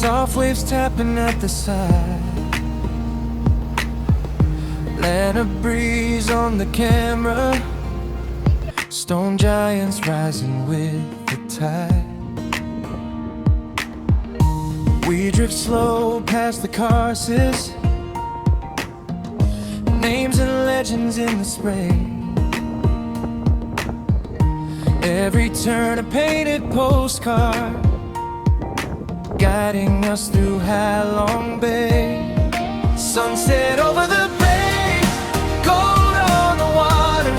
Soft waves tapping at the side, let a breeze on the camera. Stone giants rising with the tide. We drift slow past the cars, names and legends in the spray. Every turn a painted postcard, guiding us through Halong Bay. Sunset over the bay, gold on the water.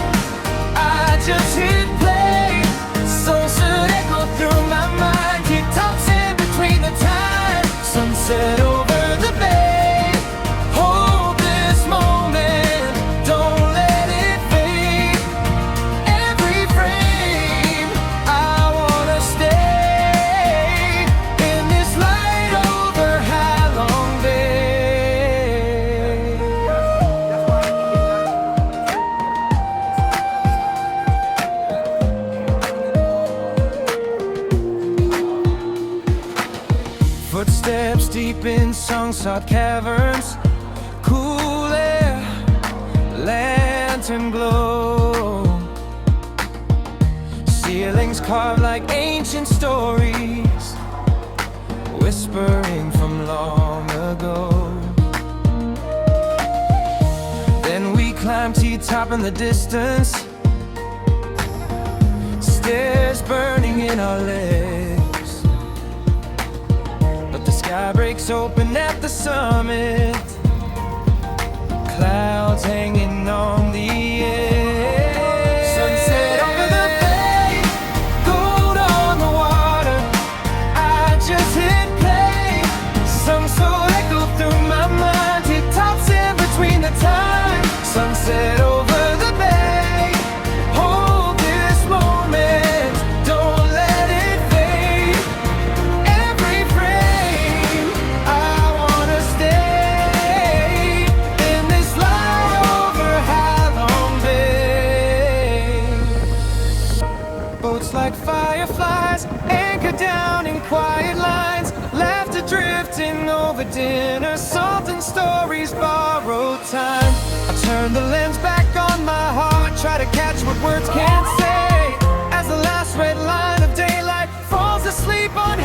I just hit play, songs should echo through my mind. Keep tops in between the time. Sunset over the bay, hold this moment, don't let it fade. Every frame, I wanna stay in this light over Halong Bay. Footsteps deep in song-sought caverns, cool air, lantern glow. Ceilings carved like ancient stories, whispering from long ago. Then we climb T-top in the distance, stairs burning in our legs. But the sky breaks open at the summit, clouds hanging on the edge. Sunset over the bay, gold on the water. I just hit play, some soul echo through my mind. Tick-tocks in between the time. Sunset over the bay, hold this moment, don't let it fade. Every frame, I wanna stay in this light over Halong Bay. Boats like fireflies, anchor down in quiet lines, laughter drifting over dinner, salt and stories, borrowed time. I turn the lens back on my heart, try to catch what words can't say, as the last red line of daylight falls asleep on